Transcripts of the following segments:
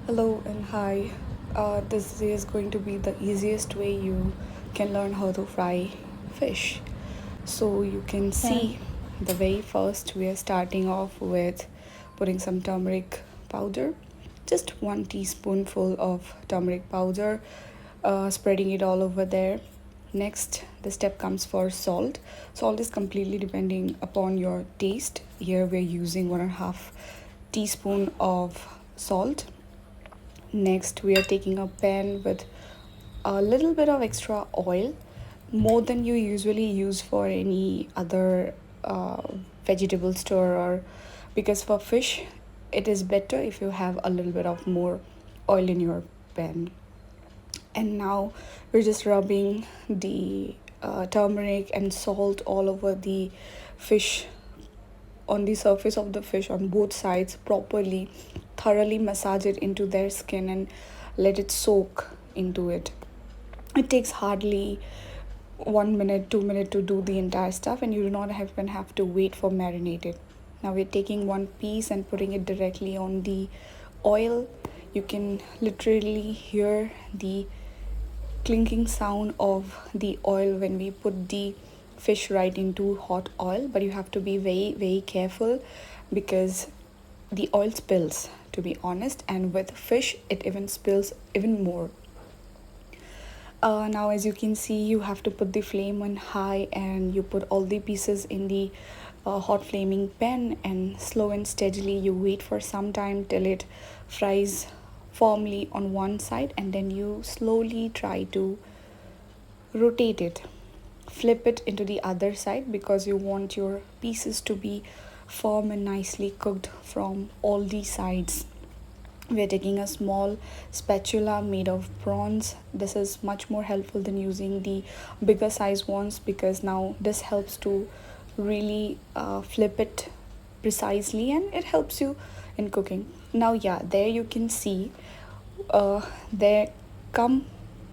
Hello and hi. This is going to be the easiest way you can learn how to fry fish. So you can Yeah. see the very first we are starting off with putting some turmeric powder, just 1 teaspoonful of turmeric powder, spreading it all over there. Next, the step comes for salt. Salt is completely depending upon your taste. Here we're using 1.5 teaspoon of salt. Next, we are taking a pan with a little bit of extra oil, more than you usually use for any other uh, vegetable store, or because for fish, it is better if you have a little bit of more oil in your pan. And now we're just rubbing the turmeric and salt all over the fish, on the surface of the fish on both sides properly, thoroughly massage it into their skin and let it soak into it. It takes hardly 1 minute, 2 minutes to do the entire stuff, and you do not even have to wait for marinated. Now we're taking one piece and putting it directly on the oil. You can literally hear the clinking sound of the oil when we put the fish right into hot oil, but you have to be very careful because the oil spills, to be honest, and with fish it even spills even more. Now as you can see, you have to put the flame on high and you put all the pieces in the hot flaming pan, and slow and steadily you wait for some time till it fries firmly on one side, and then you slowly try to rotate it, flip it into the other side, because you want your pieces to be firm and nicely cooked from all the sides. We're taking a small spatula made of bronze. This is much more helpful than using the bigger size ones, because now this helps to really flip it precisely and it helps you in cooking. Now, yeah, there you can see there come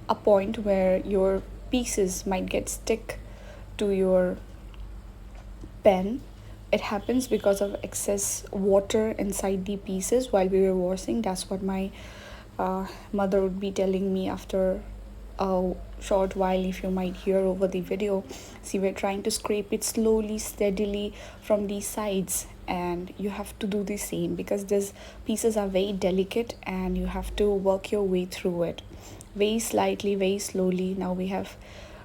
a point where your pieces might get stick to your pan. It happens because of excess water inside the pieces while we were washing. That's what my mother would be telling me after a short while, if you might hear over the video. See, we're trying to scrape it slowly, steadily from the sides, and you have to do the same because these pieces are very delicate and you have to work your way through it very slightly, very slowly. Now we have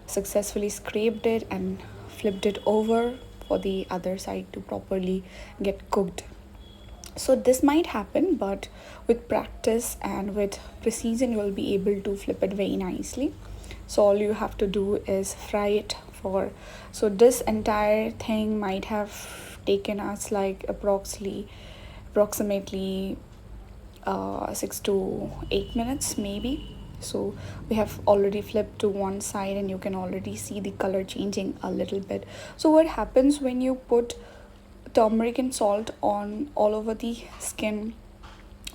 successfully scraped it and flipped it over for the other side to properly get cooked. So this might happen, but with practice and with precision you'll be able to flip it very nicely. So all you have to do is fry it for, so this entire thing might have taken us like approximately 6 to 8 minutes maybe. So we have already flipped to one side and you can already see the color changing a little bit. So what happens when you put turmeric and salt on all over the skin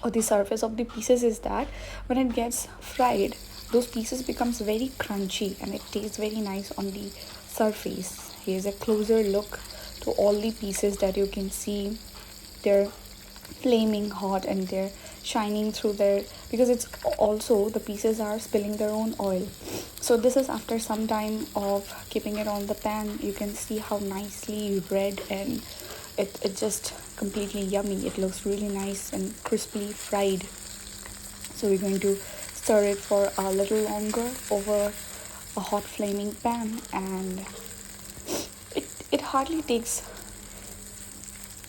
or the surface of the pieces is that when it gets fried, those pieces becomes very crunchy and it tastes very nice on the surface. Here's a closer look to all the pieces that you can see. They're flaming hot and they're shining through their, because it's also the pieces are spilling their own oil. So this is after some time of keeping it on the pan. You can see how nicely red and it just completely yummy. It looks really nice and crisply fried. So we're going to stir it for a little longer over a hot flaming pan, and it hardly takes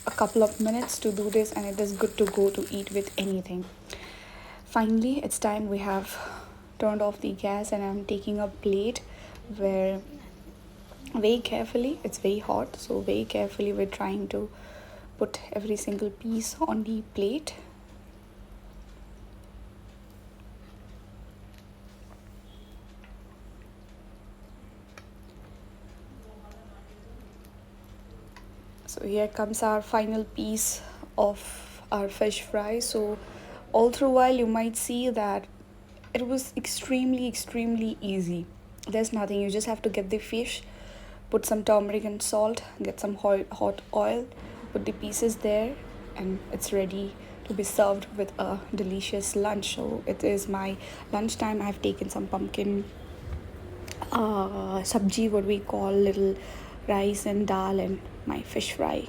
a couple of minutes to do this, and it is good to go to eat with anything. Finally, it's time. We have turned off the gas and I'm taking a plate where very carefully, it's very hot, so very carefully we're trying to put every single piece on the plate. So here comes our final piece of our fish fry. So all through while you might see that it was extremely easy. There's nothing, you just have to get the fish, put some turmeric and salt, get some hot oil, put the pieces there, and it's ready to be served with a delicious lunch. So it is my lunchtime. I've taken some pumpkin sabji, what we call little rice and dal, and my fish fry.